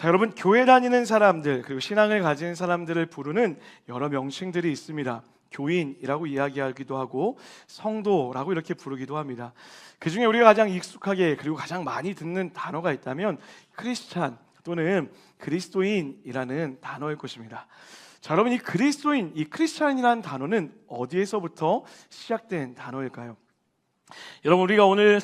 자, 여러분, 교회 다니는 사람들 그리고 신앙을 가진 사람들을 부르는 여러 명칭들이 있습니다. 교인이라고 이야기하기도 하고 성도라고 이렇게 부르기도 합니다. 그 중에 우리가 가장 익숙하게 그리고 가장 많이 듣는 단어가 있다면 크리스찬 또는 그리스도인이라는 단어일 것입니다. 자, 여러분, 이 그리스도인, 이 크리스찬이라는 단어는 어디에서부터 시작된 단어일까요? 여러분, 우리가 오늘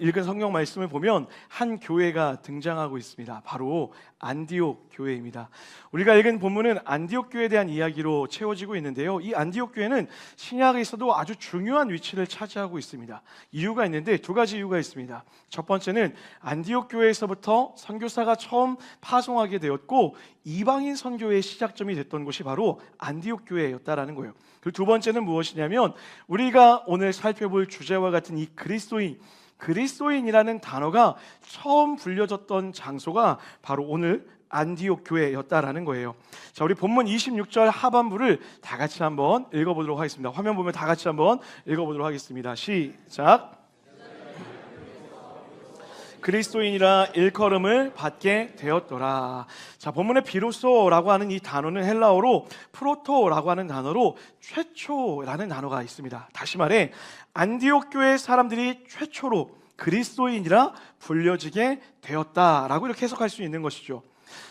읽은 성경 말씀을 보면 한 교회가 등장하고 있습니다. 바로 안디옥 교회입니다. 우리가 읽은 본문은 안디옥 교회에 대한 이야기로 채워지고 있는데요, 이 안디옥 교회는 신약에서도 아주 중요한 위치를 차지하고 있습니다. 이유가 있는데 두 가지 이유가 있습니다. 첫 번째는 안디옥 교회에서부터 선교사가 처음 파송하게 되었고 이방인 선교의 시작점이 됐던 곳이 바로 안디옥 교회였다라는 거예요. 그리고 두 번째는 무엇이냐면 우리가 오늘 살펴볼 주제와 같은 이 그리스도인이라는 단어가 처음 불려졌던 장소가 바로 오늘 안디옥 교회였다라는 거예요. 자, 우리 본문 26절 하반부를 다 같이 한번 읽어보도록 하겠습니다. 화면 보면 다 같이 한번 읽어보도록 하겠습니다. 시작. 그리스도인이라 일컬음을 받게 되었더라. 자, 본문에 비로소라고 하는 이 단어는 헬라어로 프로토라고 하는 단어로 최초라는 단어가 있습니다. 다시 말해 안디옥 교회 사람들이 최초로 그리스도인이라 불려지게 되었다라고 이렇게 해석할 수 있는 것이죠.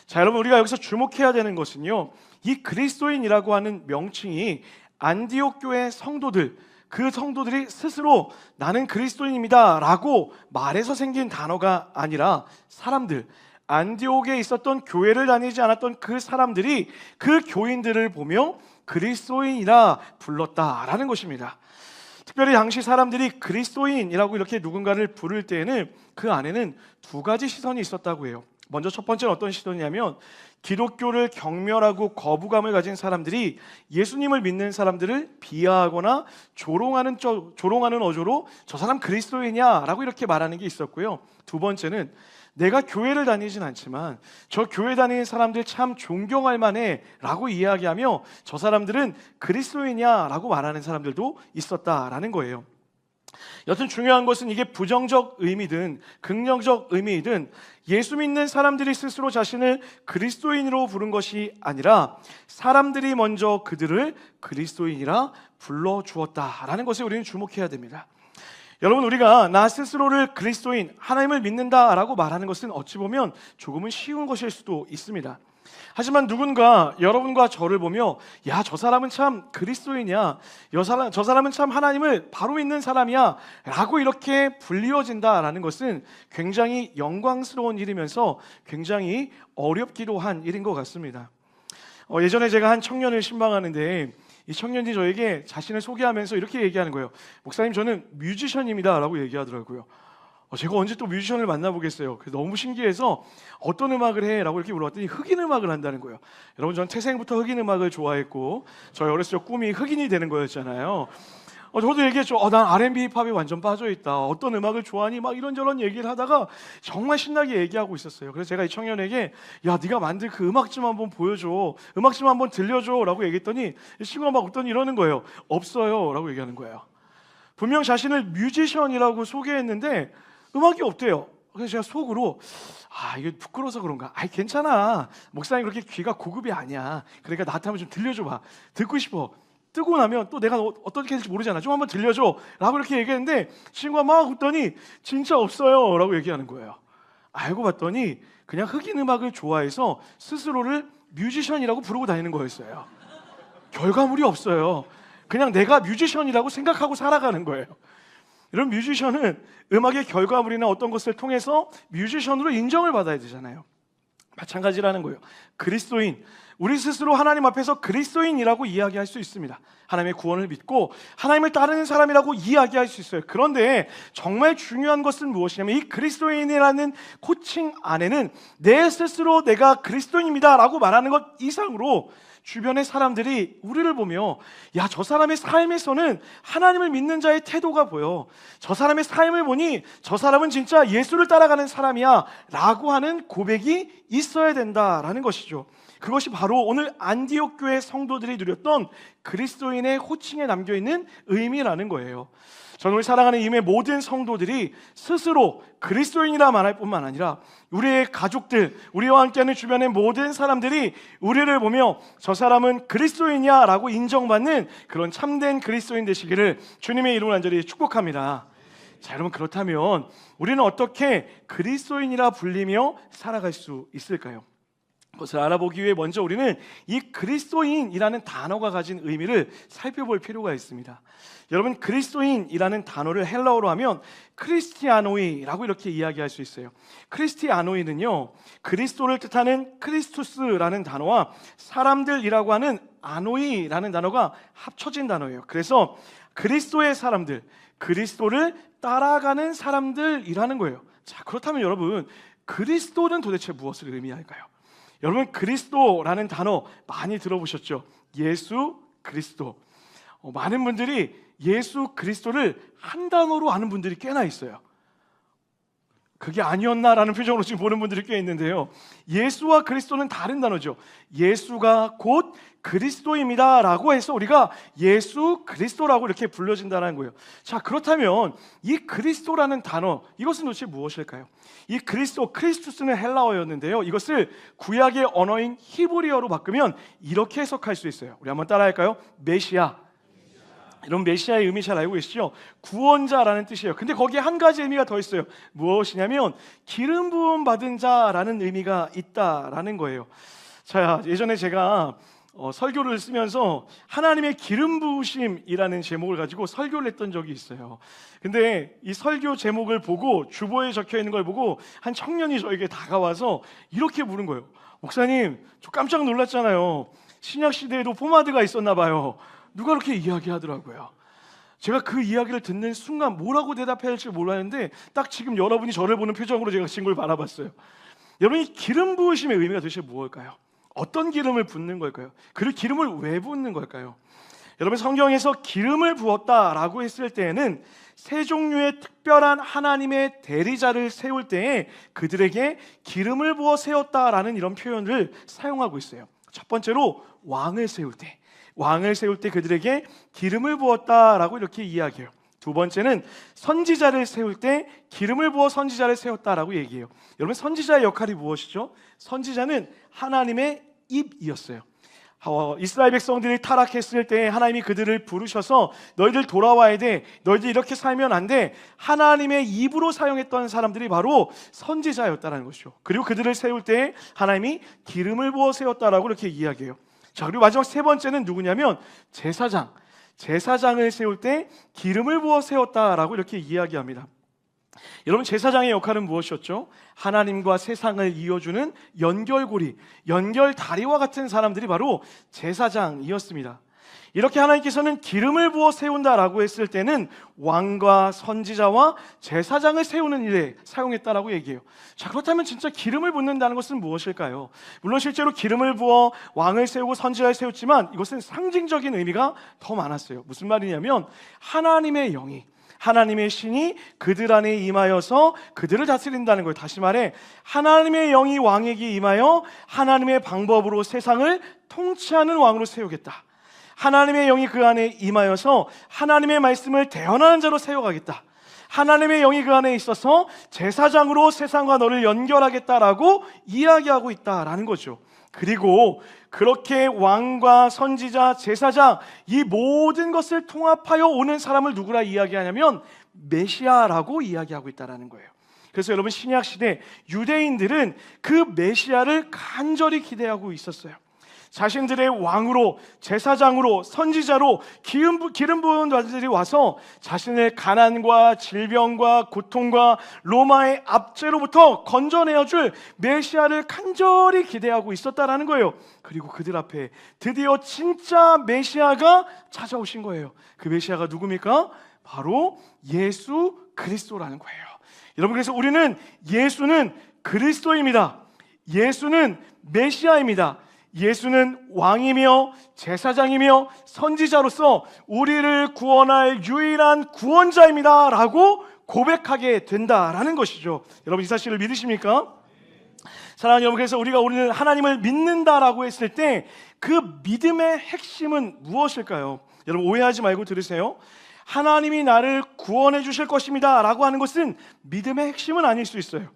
자, 여러분, 우리가 여기서 주목해야 되는 것은요, 이 그리스도인이라고 하는 명칭이 안디옥 교회 성도들, 그 성도들이 스스로 나는 그리스도인입니다 라고 말해서 생긴 단어가 아니라 사람들, 안디옥에 있었던 교회를 다니지 않았던 그 사람들이 그 교인들을 보며 그리스도인이라 불렀다라는 것입니다. 특별히 당시 사람들이 그리스도인이라고 이렇게 누군가를 부를 때에는 그 안에는 두 가지 시선이 있었다고 해요. 먼저 첫 번째는 어떤 시선이냐면 기독교를 경멸하고 거부감을 가진 사람들이 예수님을 믿는 사람들을 비하하거나 조롱하는 어조로 저 사람 그리스도인이야 라고 이렇게 말하는 게 있었고요. 두 번째는 내가 교회를 다니진 않지만 저 교회 다니는 사람들 참 존경할 만해 라고 이야기하며 저 사람들은 그리스도인이야 라고 말하는 사람들도 있었다라는 거예요. 여튼 중요한 것은 이게 부정적 의미든 긍정적 의미이든 예수 믿는 사람들이 스스로 자신을 그리스도인으로 부른 것이 아니라 사람들이 먼저 그들을 그리스도인이라 불러주었다라는 것에 우리는 주목해야 됩니다. 여러분, 우리가 나 스스로를 그리스도인, 하나님을 믿는다라고 말하는 것은 어찌 보면 조금은 쉬운 것일 수도 있습니다. 하지만 누군가 여러분과 저를 보며 야, 저 사람은 참 그리스도인이야, 저 사람은 참 하나님을 바로 믿는 사람이야 라고 이렇게 불리워진다라는 것은 굉장히 영광스러운 일이면서 굉장히 어렵기도 한 일인 것 같습니다. 예전에 제가 한 청년을 신방하는데 이 청년이 저에게 자신을 소개하면서 이렇게 얘기하는 거예요. 목사님, 저는 뮤지션입니다 라고 얘기하더라고요. 제가 언제 또 뮤지션을 만나보겠어요. 그래서 너무 신기해서 어떤 음악을 해? 라고 이렇게 물어봤더니 흑인 음악을 한다는 거예요. 여러분, 전 태생부터 흑인 음악을 좋아했고 저희 어렸을 때 꿈이 흑인이 되는 거였잖아요. 저도 얘기했죠. 난 R&B 힙합에 완전 빠져있다. 어떤 음악을 좋아하니? 막 이런저런 얘기를 하다가 정말 신나게 얘기하고 있었어요. 그래서 제가 이 청년에게 야, 네가 만든 그 음악 좀 한번 보여줘, 음악 좀 한번 들려줘 라고 얘기했더니 이 친구가 막 웃더니 이러는 거예요. 없어요 라고 얘기하는 거예요. 분명 자신을 뮤지션이라고 소개했는데 음악이 없대요. 그래서 제가 속으로 이게 부끄러워서 그런가? 괜찮아, 목사님 그렇게 귀가 고급이 아니야. 그러니까 나한테 한번 좀 들려줘봐, 듣고 싶어. 뜨고 나면 또 내가 어떻게 될지 모르잖아, 좀 한번 들려줘 라고 이렇게 얘기했는데 친구가 막 웃더니 진짜 없어요 라고 얘기하는 거예요. 알고 봤더니 그냥 흑인 음악을 좋아해서 스스로를 뮤지션이라고 부르고 다니는 거였어요. 결과물이 없어요. 그냥 내가 뮤지션이라고 생각하고 살아가는 거예요. 이런 뮤지션은 음악의 결과물이나 어떤 것을 통해서 뮤지션으로 인정을 받아야 되잖아요. 마찬가지라는 거예요. 그리스도인, 우리 스스로 하나님 앞에서 그리스도인이라고 이야기할 수 있습니다. 하나님의 구원을 믿고 하나님을 따르는 사람이라고 이야기할 수 있어요. 그런데 정말 중요한 것은 무엇이냐면 이 그리스도인이라는 코칭 안에는 내 스스로 내가 그리스도인입니다 라고 말하는 것 이상으로 주변의 사람들이 우리를 보며 야, 저 사람의 삶에서는 하나님을 믿는 자의 태도가 보여, 저 사람의 삶을 보니 저 사람은 진짜 예수를 따라가는 사람이야 라고 하는 고백이 있어야 된다라는 것이죠. 그것이 바로 바로 오늘 안디옥 교회 성도들이 누렸던 그리스도인의 호칭에 담겨있는 의미라는 거예요. 저는 우리 사랑하는 이음의 모든 성도들이 스스로 그리스도인이라 말할 뿐만 아니라 우리의 가족들, 우리와 함께하는 주변의 모든 사람들이 우리를 보며 저 사람은 그리스도인이야 라고 인정받는 그런 참된 그리스도인 되시기를 주님의 이름으로 간절히 축복합니다. 자, 여러분, 그렇다면 우리는 어떻게 그리스도인이라 불리며 살아갈 수 있을까요? 그것을 알아보기 위해 먼저 우리는 이 그리스도인이라는 단어가 가진 의미를 살펴볼 필요가 있습니다. 여러분, 그리스도인이라는 단어를 헬라어로 하면 크리스티아노이라고 이렇게 이야기할 수 있어요. 크리스티아노이는요, 그리스도를 뜻하는 크리스투스라는 단어와 사람들이라고 하는 아노이라는 단어가 합쳐진 단어예요. 그래서 그리스도의 사람들, 그리스도를 따라가는 사람들이라는 거예요. 자, 그렇다면 여러분, 그리스도는 도대체 무엇을 의미할까요? 여러분, 그리스도라는 단어 많이 들어보셨죠? 예수 그리스도. 많은 분들이 예수 그리스도를 한 단어로 아는 분들이 꽤나 있어요. 그게 아니었나라는 표정으로 지금 보는 분들이 꽤 있는데요, 예수와 그리스도는 다른 단어죠. 예수가 곧 그리스도입니다 라고 해서 우리가 예수 그리스도라고 이렇게 불려진다는 거예요. 자, 그렇다면 이 그리스도라는 단어, 이것은 도대체 무엇일까요? 이 그리스도, 크리스투스는 헬라어였는데요, 이것을 구약의 언어인 히브리어로 바꾸면 이렇게 해석할 수 있어요. 우리 한번 따라할까요? 메시아. 여러분, 메시아의 의미 잘 알고 계시죠? 구원자라는 뜻이에요. 근데 거기에 한 가지 의미가 더 있어요. 무엇이냐면 기름 부음 받은 자라는 의미가 있다라는 거예요. 자, 예전에 제가 설교를 쓰면서 하나님의 기름 부으심이라는 제목을 가지고 설교를 했던 적이 있어요. 근데 이 설교 제목을 보고 주보에 적혀 있는 걸 보고 한 청년이 저에게 다가와서 이렇게 물은 거예요. 목사님, 저 깜짝 놀랐잖아요. 신약 시대에도 포마드가 있었나 봐요. 누가 그렇게 이야기하더라고요. 제가 그 이야기를 듣는 순간 뭐라고 대답해야 할지 몰랐는데 딱 지금 여러분이 저를 보는 표정으로 제가 친구를 바라봤어요. 여러분, 이 기름 부으심의 의미가 도대체 무엇일까요? 어떤 기름을 붓는 걸까요? 그리고 기름을 왜 붓는 걸까요? 여러분, 성경에서 기름을 부었다라고 했을 때에는 세 종류의 특별한 하나님의 대리자를 세울 때에 그들에게 기름을 부어 세웠다라는 이런 표현을 사용하고 있어요. 첫 번째로 왕을 세울 때 그들에게 기름을 부었다라고 이렇게 이야기해요. 두 번째는 선지자를 세울 때 기름을 부어 선지자를 세웠다라고 얘기해요. 여러분, 선지자의 역할이 무엇이죠? 선지자는 하나님의 입이었어요. 이스라엘 백성들이 타락했을 때 하나님이 그들을 부르셔서 너희들 돌아와야 돼, 너희들 이렇게 살면 안 돼, 하나님의 입으로 사용했던 사람들이 바로 선지자였다는 것이죠. 그리고 그들을 세울 때 하나님이 기름을 부어 세웠다라고 이렇게 이야기해요. 자, 그리고 마지막 세 번째는 누구냐면 제사장을 세울 때 기름을 부어 세웠다라고 이렇게 이야기합니다. 여러분, 제사장의 역할은 무엇이었죠? 하나님과 세상을 이어주는 연결고리, 연결다리와 같은 사람들이 바로 제사장이었습니다. 이렇게 하나님께서는 기름을 부어 세운다라고 했을 때는 왕과 선지자와 제사장을 세우는 일에 사용했다라고 얘기해요. 자, 그렇다면 진짜 기름을 붓는다는 것은 무엇일까요? 물론 실제로 기름을 부어 왕을 세우고 선지자를 세웠지만 이것은 상징적인 의미가 더 많았어요. 무슨 말이냐면 하나님의 영이, 하나님의 신이 그들 안에 임하여서 그들을 다스린다는 거예요. 다시 말해, 하나님의 영이 왕에게 임하여 하나님의 방법으로 세상을 통치하는 왕으로 세우겠다. 하나님의 영이 그 안에 임하여서 하나님의 말씀을 대언하는 자로 세워가겠다. 하나님의 영이 그 안에 있어서 제사장으로 세상과 너를 연결하겠다라고 이야기하고 있다라는 거죠. 그리고 그렇게 왕과 선지자, 제사장, 이 모든 것을 통합하여 오는 사람을 누구라 이야기하냐면 메시아라고 이야기하고 있다는 거예요. 그래서 여러분, 신약 시대 유대인들은 그 메시아를 간절히 기대하고 있었어요. 자신들의 왕으로, 제사장으로, 선지자로 기름 부은 자들이 와서 자신의 가난과 질병과 고통과 로마의 압제로부터 건져내어줄 메시아를 간절히 기대하고 있었다라는 거예요. 그리고 그들 앞에 드디어 진짜 메시아가 찾아오신 거예요. 그 메시아가 누굽니까? 바로 예수 그리스도라는 거예요. 여러분, 그래서 우리는 예수는 그리스도입니다. 예수는 메시아입니다. 예수는 왕이며 제사장이며 선지자로서 우리를 구원할 유일한 구원자입니다 라고 고백하게 된다라는 것이죠. 여러분, 이 사실을 믿으십니까? 사랑하는 여러분, 그래서 우리가 오늘 하나님을 믿는다라고 했을 때 그 믿음의 핵심은 무엇일까요? 여러분 오해하지 말고 들으세요. 하나님이 나를 구원해 주실 것입니다 라고 하는 것은 믿음의 핵심은 아닐 수 있어요.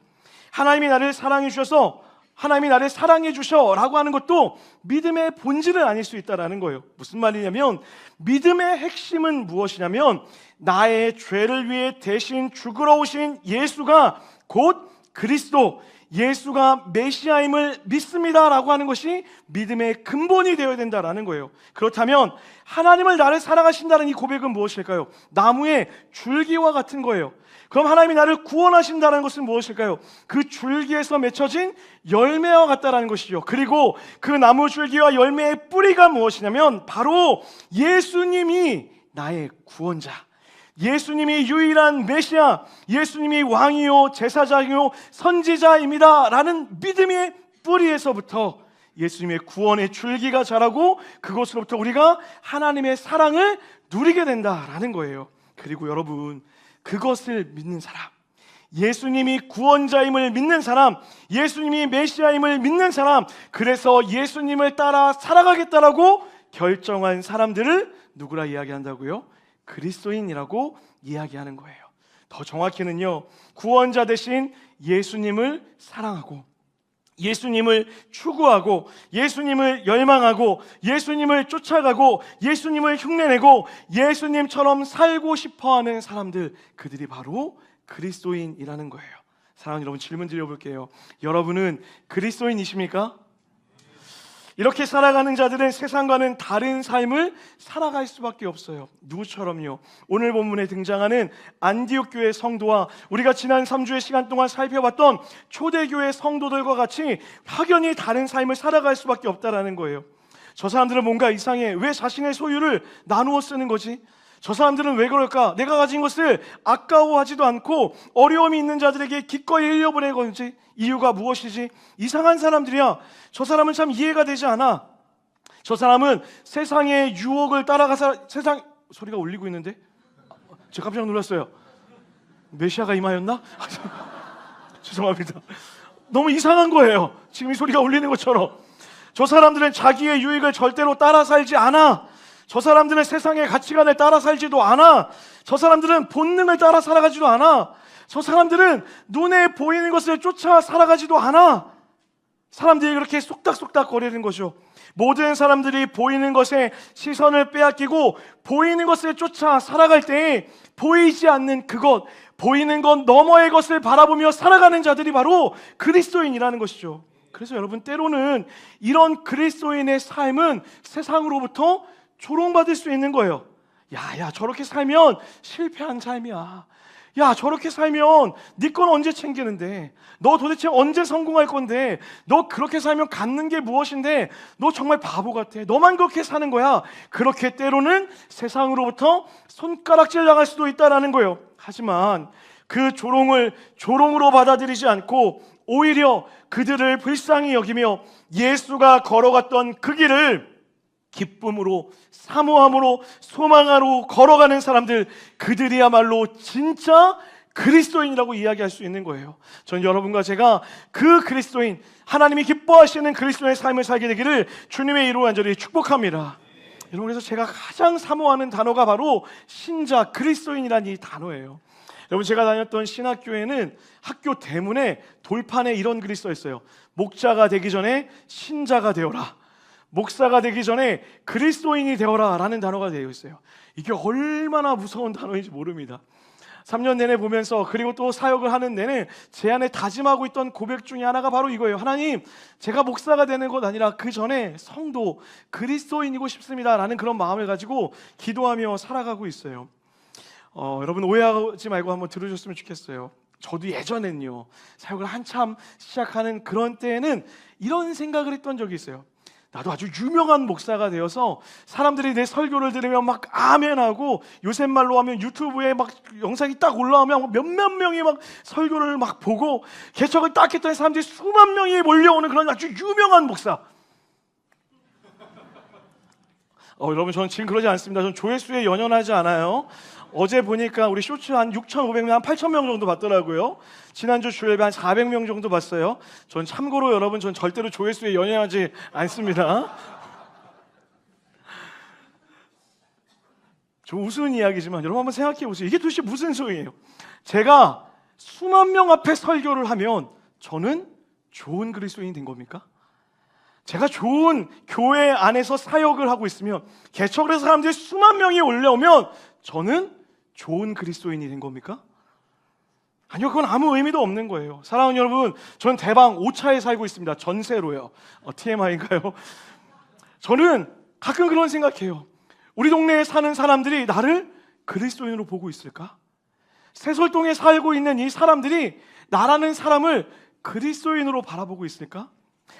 하나님이 나를 사랑해 주셔서 하나님이 나를 사랑해 주셔 라고 하는 것도 믿음의 본질은 아닐 수 있다는 거예요. 무슨 말이냐면 믿음의 핵심은 무엇이냐면 나의 죄를 위해 대신 죽으러 오신 예수가 곧 그리스도, 예수가 메시아임을 믿습니다 라고 하는 것이 믿음의 근본이 되어야 된다는 거예요. 그렇다면 하나님을 나를 사랑하신다는 이 고백은 무엇일까요? 나무의 줄기와 같은 거예요. 그럼 하나님이 나를 구원하신다는 것은 무엇일까요? 그 줄기에서 맺혀진 열매와 같다는 것이죠. 그리고 그 나무 줄기와 열매의 뿌리가 무엇이냐면 바로 예수님이 나의 구원자, 예수님이 유일한 메시아, 예수님이 왕이요 제사장이요 선지자입니다 라는 믿음의 뿌리에서부터 예수님의 구원의 줄기가 자라고 그것으로부터 우리가 하나님의 사랑을 누리게 된다라는 거예요. 그리고 여러분, 그것을 믿는 사람, 예수님이 구원자임을 믿는 사람, 예수님이 메시아임을 믿는 사람, 그래서 예수님을 따라 살아가겠다라고 결정한 사람들을 누구라 이야기한다고요? 그리스도인이라고 이야기하는 거예요. 더 정확히는요, 구원자 대신 예수님을 사랑하고 예수님을 추구하고 예수님을 열망하고 예수님을 쫓아가고 예수님을 흉내내고 예수님처럼 살고 싶어하는 사람들, 그들이 바로 그리스도인이라는 거예요. 사랑하는 여러분, 질문 드려볼게요. 여러분은 그리스도인이십니까? 이렇게 살아가는 자들은 세상과는 다른 삶을 살아갈 수밖에 없어요. 누구처럼요? 오늘 본문에 등장하는 안디옥 교회 성도와 우리가 지난 3주의 시간 동안 살펴봤던 초대교회 성도들과 같이 확연히 다른 삶을 살아갈 수밖에 없다는 거예요. 저 사람들은 뭔가 이상해. 왜 자신의 소유를 나누어 쓰는 거지? 저 사람들은 왜 그럴까? 내가 가진 것을 아까워하지도 않고 어려움이 있는 자들에게 기꺼이 흘려보내는 건지, 이유가 무엇이지? 이상한 사람들이야. 저 사람은 참 이해가 되지 않아. 저 사람은 세상의 유혹을 따라가서 소리가 울리고 있는데? 제가 깜짝 놀랐어요. 메시아가 임하였나? 죄송합니다. 너무 이상한 거예요. 지금 이 소리가 울리는 것처럼. 저 사람들은 자기의 유익을 절대로 따라 살지 않아. 저 사람들은 세상의 가치관을 따라 살지도 않아. 저 사람들은 본능을 따라 살아가지도 않아. 저 사람들은 눈에 보이는 것을 쫓아 살아가지도 않아. 사람들이 그렇게 쏙닥쏙닥 거리는 거죠. 모든 사람들이 보이는 것에 시선을 빼앗기고 보이는 것을 쫓아 살아갈 때 보이지 않는 그것, 보이는 것 너머의 것을 바라보며 살아가는 자들이 바로 그리스도인이라는 것이죠. 그래서 여러분, 때로는 이런 그리스도인의 삶은 세상으로부터 조롱받을 수 있는 거예요. 야, 저렇게 살면 실패한 삶이야. 야, 저렇게 살면 네 건 언제 챙기는데? 너 도대체 언제 성공할 건데? 너 그렇게 살면 갖는 게 무엇인데? 너 정말 바보 같아. 너만 그렇게 사는 거야. 그렇게 때로는 세상으로부터 손가락질 당할 수도 있다는 거예요. 하지만 그 조롱을 조롱으로 받아들이지 않고 오히려 그들을 불쌍히 여기며 예수가 걸어갔던 그 길을 기쁨으로, 사모함으로, 소망하러 걸어가는 사람들, 그들이야말로 진짜 그리스도인이라고 이야기할 수 있는 거예요. 전 여러분과 제가 그 그리스도인, 하나님이 기뻐하시는 그리스도의 삶을 살게 되기를 주님의 이름으로 간절히 축복합니다. 여러분, 그래서 제가 가장 사모하는 단어가 바로 신자, 그리스도인이라는 이 단어예요. 여러분, 제가 다녔던 신학교에는 학교 대문에 돌판에 이런 글이 써 있어요. 목자가 되기 전에 신자가 되어라. 목사가 되기 전에 그리스도인이 되어라 라는 단어가 되어 있어요. 이게 얼마나 무서운 단어인지 모릅니다. 3년 내내 보면서, 그리고 또 사역을 하는 내내 제 안에 다짐하고 있던 고백 중에 하나가 바로 이거예요. 하나님, 제가 목사가 되는 것 아니라 그 전에 성도, 그리스도인이고 싶습니다 라는 그런 마음을 가지고 기도하며 살아가고 있어요. 여러분 오해하지 말고 한번 들으셨으면 좋겠어요. 저도 예전엔요, 사역을 한참 시작하는 그런 때에는 이런 생각을 했던 적이 있어요. 나도 아주 유명한 목사가 되어서 사람들이 내 설교를 들으면 막 아멘하고, 요새 말로 하면 유튜브에 막 영상이 딱 올라오면 몇몇 명이 막 설교를 막 보고 개척을 딱 했더니 사람들이 수만 명이 몰려오는 그런 아주 유명한 목사. 여러분, 저는 지금 그러지 않습니다. 저는 조회수에 연연하지 않아요. 어제 보니까 우리 쇼츠 한 6,500명, 한 8,000명 정도 봤더라고요. 지난주 주일에 한 400명 정도 봤어요. 전 참고로 여러분, 전 절대로 조회수에 연연하지 않습니다. 좀 우스운 이야기지만 여러분 한번 생각해 보세요. 이게 도대체 무슨 소리예요? 제가 수만 명 앞에 설교를 하면 저는 좋은 그리스도인이 된 겁니까? 제가 좋은 교회 안에서 사역을 하고 있으면 개척을 해서 사람들이 수만 명이 올려오면 저는 좋은 그리스도인이 된 겁니까? 아니요, 그건 아무 의미도 없는 거예요. 사랑하는 여러분, 저는 대방 5차에 살고 있습니다. 전세로요. TMI인가요? 저는 가끔 그런 생각해요. 우리 동네에 사는 사람들이 나를 그리스도인으로 보고 있을까? 세솔동에 살고 있는 이 사람들이 나라는 사람을 그리스도인으로 바라보고 있을까?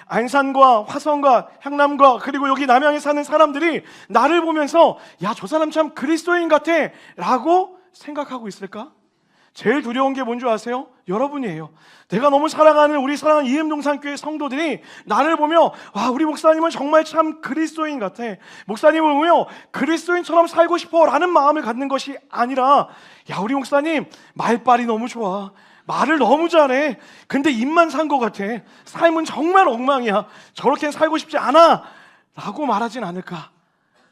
안산과 화성과 향남과 그리고 여기 남양에 사는 사람들이 나를 보면서 야, 저 사람 참 그리스도인 같아 라고 생각하고 있을까? 제일 두려운 게 뭔지 아세요? 여러분이에요. 내가 너무 사랑하는 우리 사랑하는 이음동산교회 성도들이 나를 보며 와, 우리 목사님은 정말 참 그리스도인 같아, 목사님을 보며 그리스도인처럼 살고 싶어 라는 마음을 갖는 것이 아니라 야, 우리 목사님 말빨이 너무 좋아, 말을 너무 잘해, 근데 입만 산 것 같아, 삶은 정말 엉망이야, 저렇게 살고 싶지 않아 라고 말하진 않을까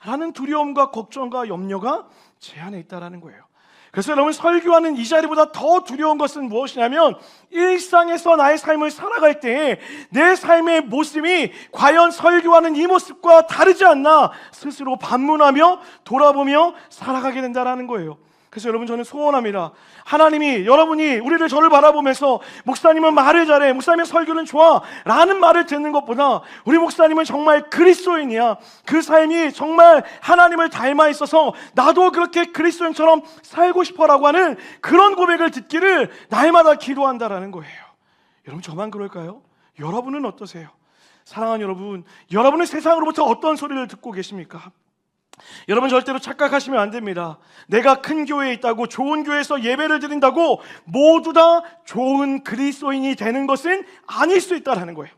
라는 두려움과 걱정과 염려가 제 안에 있다는 거예요. 그래서 여러분, 설교하는 이 자리보다 더 두려운 것은 무엇이냐면 일상에서 나의 삶을 살아갈 때 내 삶의 모습이 과연 설교하는 이 모습과 다르지 않나 스스로 반문하며 돌아보며 살아가게 된다는 거예요. 그래서 여러분, 저는 소원합니다. 하나님이 여러분이 저를 바라보면서 목사님은 말을 잘해, 목사님의 설교는 좋아 라는 말을 듣는 것보다 우리 목사님은 정말 그리스도인이야, 그 삶이 정말 하나님을 닮아 있어서 나도 그렇게 그리스도인처럼 살고 싶어 라고 하는 그런 고백을 듣기를 날마다 기도한다라는 거예요. 여러분, 저만 그럴까요? 여러분은 어떠세요? 사랑하는 여러분, 여러분은 세상으로부터 어떤 소리를 듣고 계십니까? 여러분, 절대로 착각하시면 안 됩니다. 내가 큰 교회에 있다고, 좋은 교회에서 예배를 드린다고 모두 다 좋은 그리스도인이 되는 것은 아닐 수 있다는 거예요.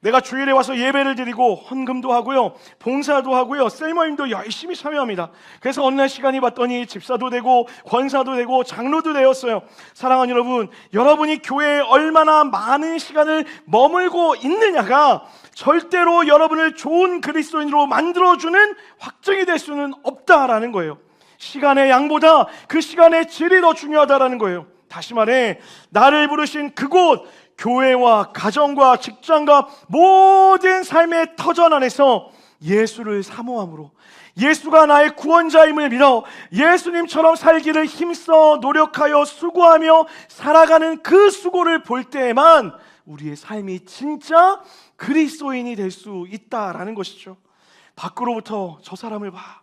내가 주일에 와서 예배를 드리고 헌금도 하고요, 봉사도 하고요, 셀모임도 열심히 참여합니다. 그래서 어느 날 시간이 봤더니 집사도 되고 권사도 되고 장로도 되었어요. 사랑하는 여러분, 여러분이 교회에 얼마나 많은 시간을 머물고 있느냐가 절대로 여러분을 좋은 그리스도인으로 만들어주는 확정이 될 수는 없다라는 거예요. 시간의 양보다 그 시간의 질이 더 중요하다라는 거예요. 다시 말해, 나를 부르신 그곳 교회와 가정과 직장과 모든 삶의 터전 안에서 예수를 사모함으로, 예수가 나의 구원자임을 믿어 예수님처럼 살기를 힘써 노력하여 수고하며 살아가는 그 수고를 볼 때에만 우리의 삶이 진짜 그리스도인이 될 수 있다라는 것이죠. 밖으로부터 저 사람을 봐,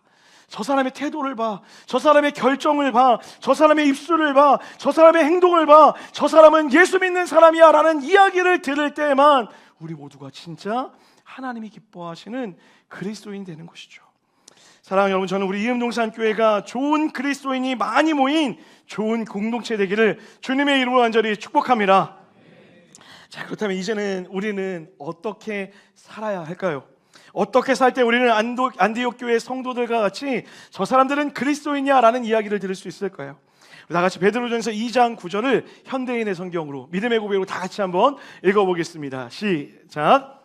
저 사람의 태도를 봐, 저 사람의 결정을 봐, 저 사람의 입술을 봐, 저 사람의 행동을 봐, 저 사람은 예수 믿는 사람이야 라는 이야기를 들을 때만 우리 모두가 진짜 하나님이 기뻐하시는 그리스도인이 되는 것이죠. 사랑하는 여러분, 저는 우리 이음동산교회가 좋은 그리스도인이 많이 모인 좋은 공동체 되기를 주님의 이름으로 간절히 축복합니다. 자, 그렇다면 이제는 우리는 어떻게 살아야 할까요? 어떻게 살 때 우리는 안디옥 교회 성도들과 같이 저 사람들은 그리스도인이야 라는 이야기를 들을 수 있을까요? 다 같이 베드로전서 2장 9절을 현대인의 성경으로, 믿음의 고백으로 다 같이 한번 읽어보겠습니다. 시작.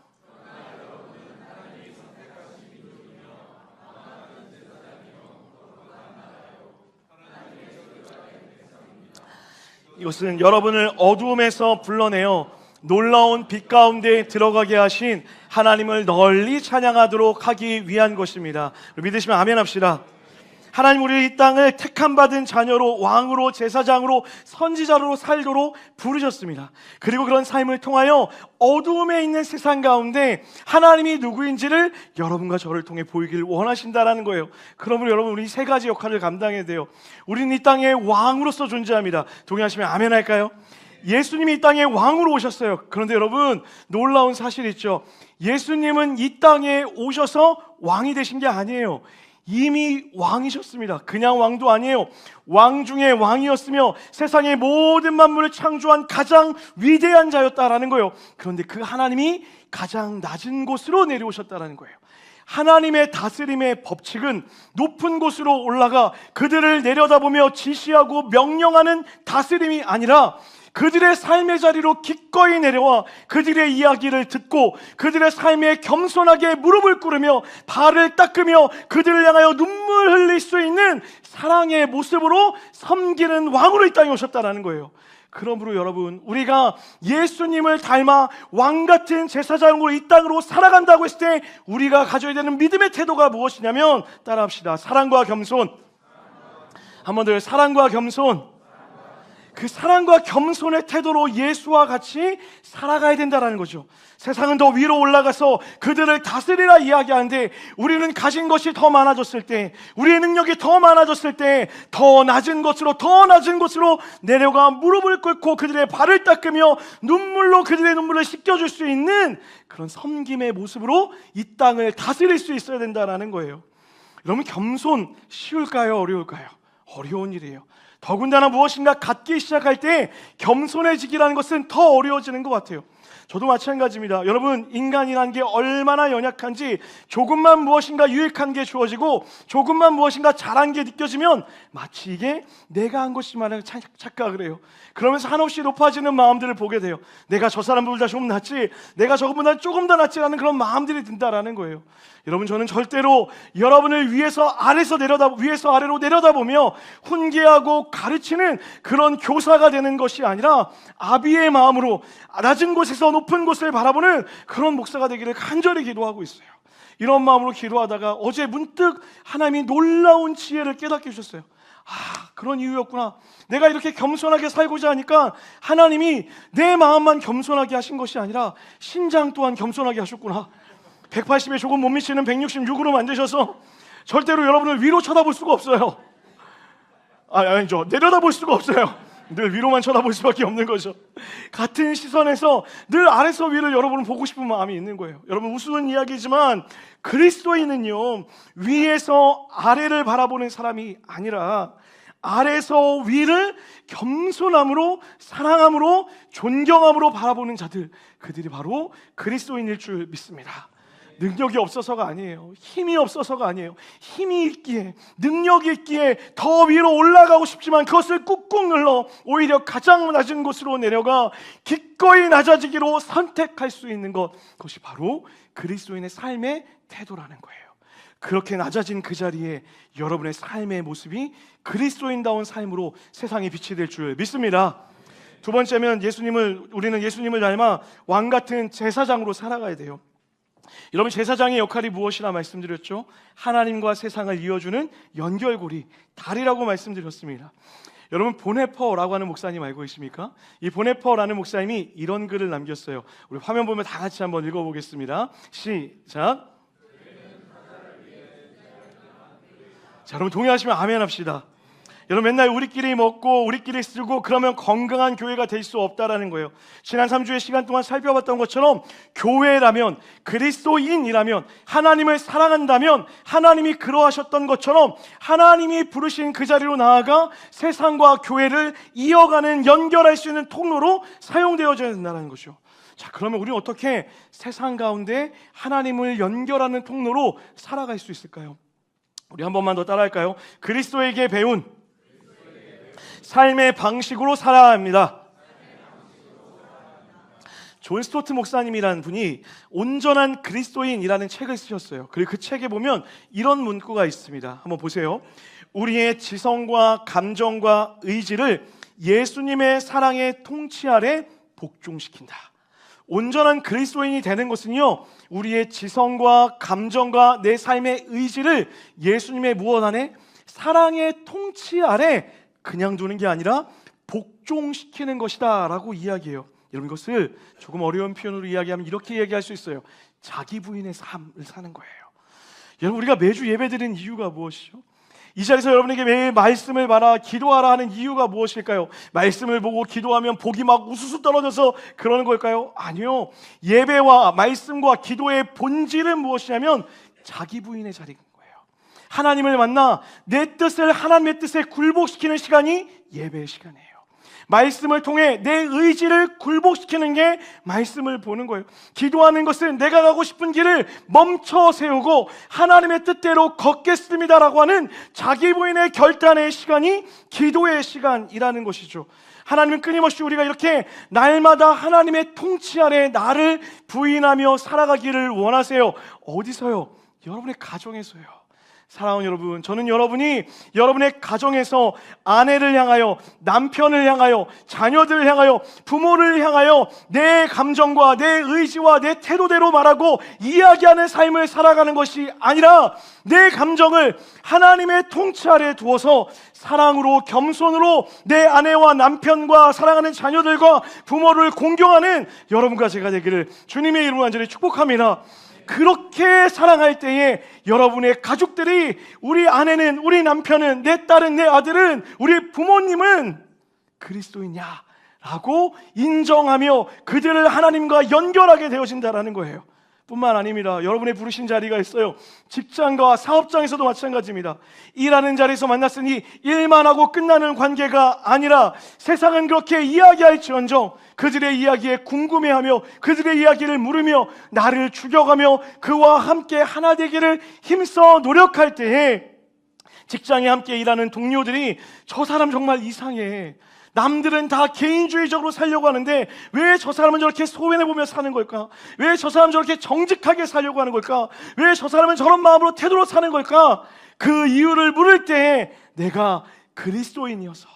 이것은 여러분을 어두움에서 불러내어 놀라운 빛 가운데 들어가게 하신 하나님을 널리 찬양하도록 하기 위한 것입니다. 믿으시면 아멘 합시다. 하나님, 우리 이 땅을 택함 받은 자녀로, 왕으로, 제사장으로, 선지자로 살도록 부르셨습니다. 그리고 그런 삶을 통하여 어두움에 있는 세상 가운데 하나님이 누구인지를 여러분과 저를 통해 보이기를 원하신다라는 거예요. 그러므로 여러분, 우리 세 가지 역할을 감당해야 돼요. 우리는 이 땅의 왕으로서 존재합니다. 동의하시면 아멘 할까요? 예수님이 이 땅에 왕으로 오셨어요. 그런데 여러분, 놀라운 사실 있죠? 예수님은 이 땅에 오셔서 왕이 되신 게 아니에요. 이미 왕이셨습니다. 그냥 왕도 아니에요. 왕 중에 왕이었으며 세상의 모든 만물을 창조한 가장 위대한 자였다라는 거예요. 그런데 그 하나님이 가장 낮은 곳으로 내려오셨다라는 거예요. 하나님의 다스림의 법칙은 높은 곳으로 올라가 그들을 내려다보며 지시하고 명령하는 다스림이 아니라 그들의 삶의 자리로 기꺼이 내려와 그들의 이야기를 듣고 그들의 삶에 겸손하게 무릎을 꿇으며 발을 닦으며 그들을 향하여 눈물 흘릴 수 있는 사랑의 모습으로 섬기는 왕으로 이 땅에 오셨다는 거예요. 그러므로 여러분, 우리가 예수님을 닮아 왕같은 제사장으로 이 땅으로 살아간다고 했을 때 우리가 가져야 되는 믿음의 태도가 무엇이냐면, 따라합시다. 사랑과 겸손. 한번 더, 사랑과 겸손. 그 사랑과 겸손의 태도로 예수와 같이 살아가야 된다는 거죠. 세상은 더 위로 올라가서 그들을 다스리라 이야기하는데, 우리는 가진 것이 더 많아졌을 때, 우리의 능력이 더 많아졌을 때 더 낮은 곳으로 내려가 무릎을 꿇고 그들의 발을 닦으며 눈물로 그들의 눈물을 씻겨줄 수 있는 그런 섬김의 모습으로 이 땅을 다스릴 수 있어야 된다는 거예요. 여러분, 겸손 쉬울까요? 어려울까요? 어려운 일이에요. 더군다나 무엇인가 갖기 시작할 때 겸손해지기라는 것은 더 어려워지는 것 같아요. 저도 마찬가지입니다. 여러분, 인간이라는 게 얼마나 연약한지, 조금만 무엇인가 유익한 게 주어지고 조금만 무엇인가 잘한 게 느껴지면 마치 이게 내가 한 것이만을 착각을 해요. 그러면서 한없이 높아지는 마음들을 보게 돼요. 내가 저 사람보다 좀 낫지, 내가 저것보다 조금 더 낫지라는 그런 마음들이 든다라는 거예요. 여러분, 저는 절대로 여러분을 위에서 아래로 내려다보며 훈계하고 가르치는 그런 교사가 되는 것이 아니라 아비의 마음으로 낮은 곳에서 높은 곳을 바라보는 그런 목사가 되기를 간절히 기도하고 있어요. 이런 마음으로 기도하다가 어제 문득 하나님이 놀라운 지혜를 깨닫게 해주셨어요. 그런 이유였구나. 내가 이렇게 겸손하게 살고자 하니까 하나님이 내 마음만 겸손하게 하신 것이 아니라 신장 또한 겸손하게 하셨구나. 180에 조금 못 미치는 166으로 만드셔서 절대로 여러분을 위로 쳐다볼 수가 없어요. 아니죠. 내려다볼 수가 없어요. 늘 위로만 쳐다볼 수밖에 없는 거죠. 같은 시선에서 늘 아래서 위를 여러분은 보고 싶은 마음이 있는 거예요. 여러분, 우스운 이야기지만 그리스도인은요, 위에서 아래를 바라보는 사람이 아니라 아래서 위를 겸손함으로, 사랑함으로, 존경함으로 바라보는 자들, 그들이 바로 그리스도인일 줄 믿습니다. 능력이 없어서가 아니에요. 힘이 없어서가 아니에요. 힘이 있기에, 능력이 있기에 더 위로 올라가고 싶지만 그것을 꾹꾹 눌러 오히려 가장 낮은 곳으로 내려가 기꺼이 낮아지기로 선택할 수 있는 것, 그것이 바로 그리스도인의 삶의 태도라는 거예요. 그렇게 낮아진 그 자리에 여러분의 삶의 모습이 그리스도인다운 삶으로 세상에 빛이 될 줄 믿습니다. 두 번째면 우리는 예수님을 닮아 왕같은 제사장으로 살아가야 돼요. 여러분, 제사장의 역할이 무엇이라 말씀드렸죠? 하나님과 세상을 이어주는 연결고리, 다리라고 말씀드렸습니다. 여러분, 보네퍼라고 하는 목사님 알고 계십니까? 이 보네퍼라는 목사님이 이런 글을 남겼어요. 우리 화면 보면 다 같이 한번 읽어보겠습니다. 시작. 자, 여러분 동의하시면 아멘 합시다. 여러분, 맨날 우리끼리 먹고 우리끼리 쓰고 그러면 건강한 교회가 될 수 없다라는 거예요. 지난 3주의 시간 동안 살펴봤던 것처럼 교회라면, 그리스도인이라면, 하나님을 사랑한다면 하나님이 그러하셨던 것처럼 하나님이 부르신 그 자리로 나아가 세상과 교회를 이어가는, 연결할 수 있는 통로로 사용되어져야 된다는 것이죠. 자, 그러면 우리는 어떻게 세상 가운데 하나님을 연결하는 통로로 살아갈 수 있을까요? 우리 한 번만 더 따라할까요? 그리스도에게 배운 삶의 방식으로 살아야 합니다. 존 스토트 목사님이라는 분이 온전한 그리스도인이라는 책을 쓰셨어요. 그리고 그 책에 보면 이런 문구가 있습니다. 한번 보세요. 우리의 지성과 감정과 의지를 예수님의 사랑의 통치 아래 복종시킨다. 온전한 그리스도인이 되는 것은요, 우리의 지성과 감정과 내 삶의 의지를 예수님의 무엇 안에? 사랑의 통치 아래 그냥 두는 게 아니라 복종시키는 것이다 라고 이야기해요. 여러분, 이것을 조금 어려운 표현으로 이야기하면 이렇게 얘기할 수 있어요. 자기 부인의 삶을 사는 거예요. 여러분, 우리가 매주 예배드리는 이유가 무엇이죠? 이 자리에서 여러분에게 매일 말씀을 봐라, 기도하라 하는 이유가 무엇일까요? 말씀을 보고 기도하면 복이 막 우수수 떨어져서 그러는 걸까요? 아니요. 예배와 말씀과 기도의 본질은 무엇이냐면 자기 부인의 자리인 거예요. 하나님을 만나 내 뜻을 하나님의 뜻에 굴복시키는 시간이 예배의 시간이에요. 말씀을 통해 내 의지를 굴복시키는 게 말씀을 보는 거예요. 기도하는 것은 내가 가고 싶은 길을 멈춰 세우고 하나님의 뜻대로 걷겠습니다라고 하는 자기 부인의 결단의 시간이 기도의 시간이라는 것이죠. 하나님은 끊임없이 우리가 이렇게 날마다 하나님의 통치 아래 나를 부인하며 살아가기를 원하세요. 어디서요? 여러분의 가정에서요. 사랑하는 여러분, 저는 여러분이 여러분의 가정에서 아내를 향하여, 남편을 향하여, 자녀들을 향하여, 부모를 향하여 내 감정과 내 의지와 내 태도대로 말하고 이야기하는 삶을 살아가는 것이 아니라 내 감정을 하나님의 통치 아래 두어서 사랑으로, 겸손으로 내 아내와 남편과 사랑하는 자녀들과 부모를 공경하는 여러분과 제가 되기를 주님의 이름으로 간절히 축복합니다. 그렇게 사랑할 때에 여러분의 가족들이, 우리 아내는, 우리 남편은, 내 딸은, 내 아들은, 우리 부모님은 그리스도인이야라고 인정하며 그들을 하나님과 연결하게 되어진다라는 거예요. 뿐만 아닙니다. 여러분의 부르신 자리가 있어요. 직장과 사업장에서도 마찬가지입니다. 일하는 자리에서 만났으니 일만 하고 끝나는 관계가 아니라 세상은 그렇게 이야기할지언정 그들의 이야기에 궁금해하며 그들의 이야기를 물으며 나를 죽여가며 그와 함께 하나 되기를 힘써 노력할 때에 직장에 함께 일하는 동료들이 저 사람 정말 이상해, 남들은 다 개인주의적으로 살려고 하는데 왜 저 사람은 저렇게 소외내보며 사는 걸까? 왜 저 사람은 저렇게 정직하게 살려고 하는 걸까? 왜 저 사람은 저런 마음으로 태도로 사는 걸까? 그 이유를 물을 때 내가 그리스도인이어서,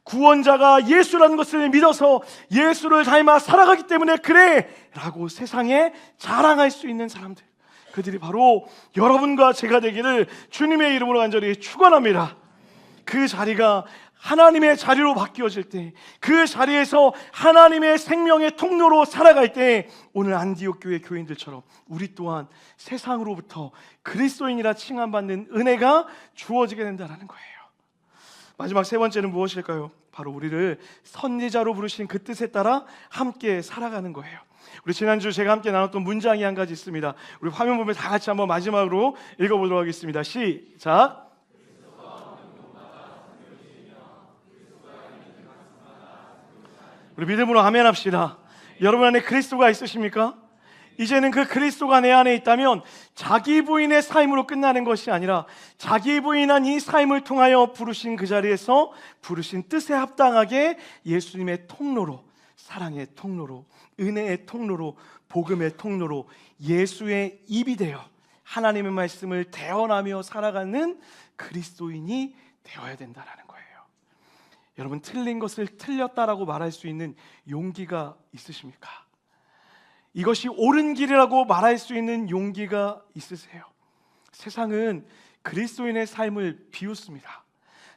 구원자가 예수라는 것을 믿어서 예수를 닮아 살아가기 때문에 그래 라고 세상에 자랑할 수 있는 사람들, 그들이 바로 여러분과 제가 되기를 주님의 이름으로 간절히 축원합니다. 그 자리가 하나님의 자리로 바뀌어질 때, 그 자리에서 하나님의 생명의 통로로 살아갈 때 오늘 안디옥 교회 교인들처럼 우리 또한 세상으로부터 그리스도인이라 칭함받는 은혜가 주어지게 된다는 거예요. 마지막 세 번째는 무엇일까요? 바로 우리를 선지자로 부르신 그 뜻에 따라 함께 살아가는 거예요. 우리 지난주 제가 함께 나눴던 문장이 한 가지 있습니다. 우리 화면 보면 다 같이 한번 마지막으로 읽어보도록 하겠습니다. 시작. 우리 믿음으로 아멘 합시다. 여러분 안에 그리스도가 있으십니까? 이제는 그 그리스도가 내 안에 있다면 자기 부인의 삶으로 끝나는 것이 아니라 자기 부인한 이 삶을 통하여 부르신 그 자리에서 부르신 뜻에 합당하게 예수님의 통로로, 사랑의 통로로, 은혜의 통로로, 복음의 통로로 예수의 입이 되어 하나님의 말씀을 대언하며 살아가는 그리스도인이 되어야 된다는 거예요. 여러분, 틀린 것을 틀렸다라고 말할 수 있는 용기가 있으십니까? 이것이 옳은 길이라고 말할 수 있는 용기가 있으세요? 세상은 그리스도인의 삶을 비웃습니다.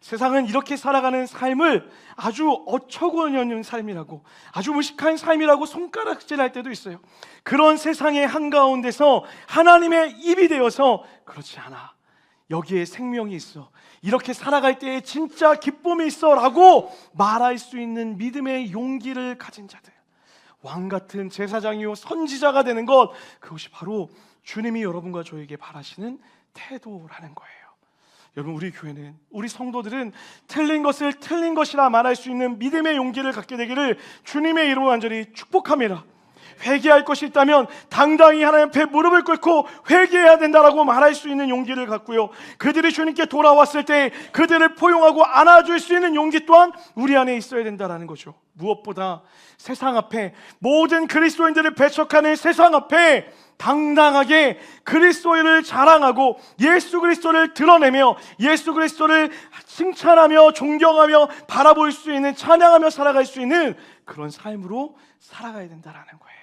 세상은 이렇게 살아가는 삶을 아주 어처구니없는 삶이라고, 아주 무식한 삶이라고 손가락질할 때도 있어요. 그런 세상의 한가운데서 하나님의 입이 되어서 그렇지 않아, 여기에 생명이 있어, 이렇게 살아갈 때에 진짜 기쁨이 있어 라고 말할 수 있는 믿음의 용기를 가진 자들, 왕같은 제사장이요 선지자가 되는 것, 그것이 바로 주님이 여러분과 저에게 바라시는 태도라는 거예요. 여러분, 우리 교회는, 우리 성도들은 틀린 것을 틀린 것이라 말할 수 있는 믿음의 용기를 갖게 되기를 주님의 이름으로 간절히 축복합니다. 회개할 것이 있다면 당당히 하나님 앞에 무릎을 꿇고 회개해야 된다라고 말할 수 있는 용기를 갖고요, 그들이 주님께 돌아왔을 때 그들을 포용하고 안아줄 수 있는 용기 또한 우리 안에 있어야 된다는 거죠. 무엇보다 세상 앞에, 모든 그리스도인들을 배척하는 세상 앞에 당당하게 그리스도를 자랑하고 예수 그리스도를 드러내며 예수 그리스도를 칭찬하며 존경하며 바라볼 수 있는, 찬양하며 살아갈 수 있는 그런 삶으로 살아가야 된다는 거예요.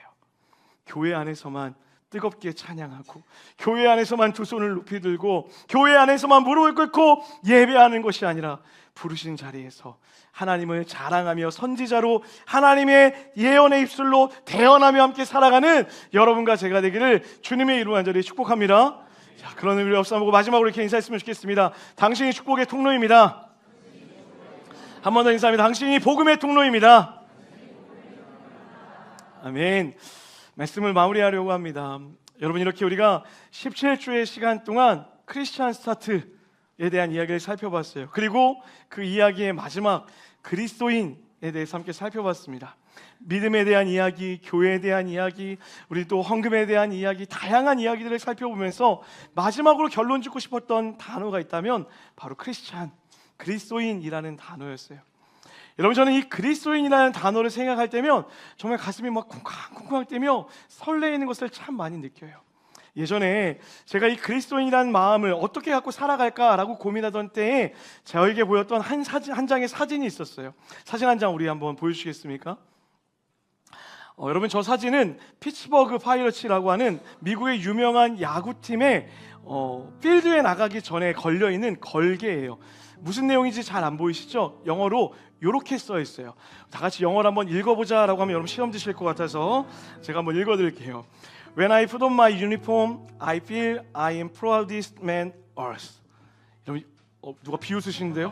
교회 안에서만 뜨겁게 찬양하고 교회 안에서만 두 손을 높이 들고 교회 안에서만 무릎을 꿇고 예배하는 것이 아니라 부르신 자리에서 하나님을 자랑하며 선지자로 하나님의 예언의 입술로 대언하며 함께 살아가는 여러분과 제가 되기를 주님의 이름으로 간절히 축복합니다. 자, 그런 의미로 없사하고 마지막으로 이렇게 인사했으면 좋겠습니다. 당신이 축복의 통로입니다. 한 번 더 인사합니다. 당신이 복음의 통로입니다. 아멘. 말씀을 마무리하려고 합니다. 여러분, 이렇게 우리가 17주의 시간 동안 크리스찬 스타트에 대한 이야기를 살펴봤어요. 그리고 그 이야기의 마지막 그리스도인에 대해서 함께 살펴봤습니다. 믿음에 대한 이야기, 교회에 대한 이야기, 우리 또 헌금에 대한 이야기, 다양한 이야기들을 살펴보면서 마지막으로 결론 짓고 싶었던 단어가 있다면 바로 크리스찬, 그리스도인이라는 단어였어요. 여러분, 저는 이 그리스도인이라는 단어를 생각할 때면 정말 가슴이 막 쿵쾅쿵쾅 뛰며 설레이는 것을 참 많이 느껴요. 예전에 제가 이 그리스도인이라는 마음을 어떻게 갖고 살아갈까라고 고민하던 때에 저에게 보였던 한 장의 사진이 있었어요. 사진 한 장 우리 한번 보여주시겠습니까? 여러분, 저 사진은 피츠버그 파이러츠라고 하는 미국의 유명한 야구팀의 필드에 나가기 전에 걸려있는 걸개예요. 무슨 내용인지 잘 안 보이시죠? 영어로 이렇게 써 있어요. 다 같이 영어를 한번 읽어보자라고 하면 여러분 시험 드실 것 같아서 제가 한번 읽어드릴게요. When I put on my uniform, I feel I am proudest man earth. 여러분, 누가 비웃으시는데요?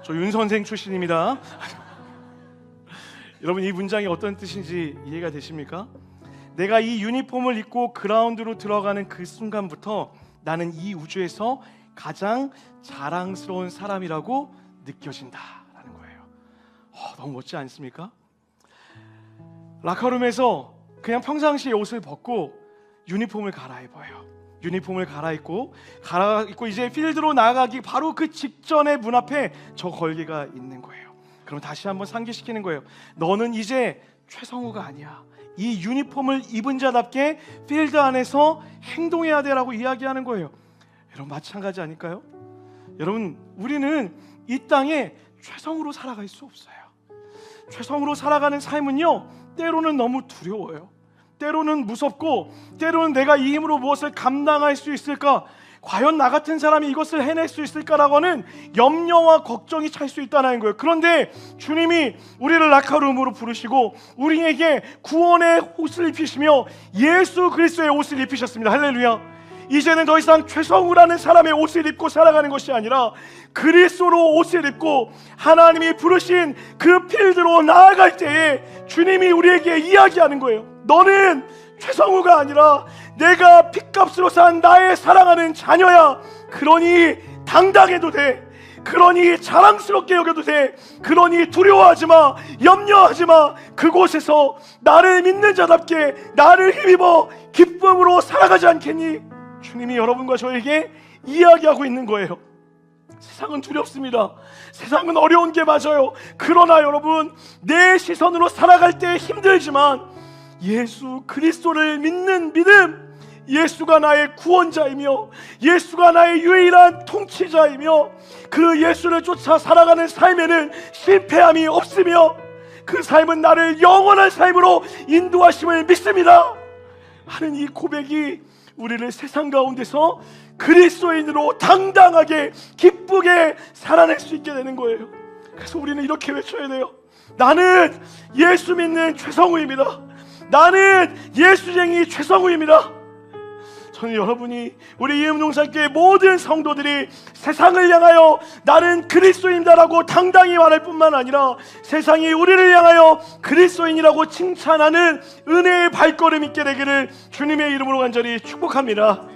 저 윤 선생 출신입니다. 여러분, 이 문장이 어떤 뜻인지 이해가 되십니까? 내가 이 유니폼을 입고 그라운드로 들어가는 그 순간부터 나는 이 우주에서 가장 자랑스러운 사람이라고 느껴진다라는 거예요. 너무 멋지지 않습니까? 라커룸에서 그냥 평상시에 옷을 벗고 유니폼을 갈아입어요. 유니폼을 갈아입고 이제 필드로 나가기 바로 그 직전에 문 앞에 저 걸개가 있는 거예요. 그럼 다시 한번 상기시키는 거예요. 너는 이제 최성우가 아니야. 이 유니폼을 입은 자답게 필드 안에서 행동해야 돼라고 이야기하는 거예요. 여러분, 마찬가지 아닐까요? 여러분, 우리는 이 땅에 최성으로 살아갈 수 없어요. 최성으로 살아가는 삶은요, 때로는 너무 두려워요. 때로는 무섭고, 때로는 내가 이 힘으로 무엇을 감당할 수 있을까? 과연 나 같은 사람이 이것을 해낼 수 있을까라고 하는 염려와 걱정이 찰 수 있다는 거예요. 그런데 주님이 우리를 라카룸으로 부르시고 우리에게 구원의 옷을 입히시며 예수 그리스도의 옷을 입히셨습니다. 할렐루야. 이제는 더 이상 최성우라는 사람의 옷을 입고 살아가는 것이 아니라 그리스도로 옷을 입고 하나님이 부르신 그 필드로 나아갈 때에 주님이 우리에게 이야기하는 거예요. 너는 최성우가 아니라 내가 핏값으로 산 나의 사랑하는 자녀야. 그러니 당당해도 돼. 그러니 자랑스럽게 여겨도 돼. 그러니 두려워하지 마. 염려하지 마. 그곳에서 나를 믿는 자답게 나를 힘입어 기쁨으로 살아가지 않겠니? 주님이 여러분과 저에게 이야기하고 있는 거예요. 세상은 두렵습니다. 세상은 어려운 게 맞아요. 그러나 여러분, 내 시선으로 살아갈 때 힘들지만 예수 그리스도를 믿는 믿음, 예수가 나의 구원자이며 예수가 나의 유일한 통치자이며 그 예수를 쫓아 살아가는 삶에는 실패함이 없으며 그 삶은 나를 영원한 삶으로 인도하심을 믿습니다 하는 이 고백이 우리를 세상 가운데서 그리스도인으로 당당하게 기쁘게 살아낼 수 있게 되는 거예요. 그래서 우리는 이렇게 외쳐야 돼요. 나는 예수 믿는 최성우입니다. 나는 예수쟁이 최성우입니다. 저는 여러분이 우리 이음동산교회 모든 성도들이 세상을 향하여 나는 그리스도인이다라고 당당히 말할 뿐만 아니라 세상이 우리를 향하여 그리스도인이라고 칭찬하는 은혜의 발걸음 있게 되기를 주님의 이름으로 간절히 축복합니다.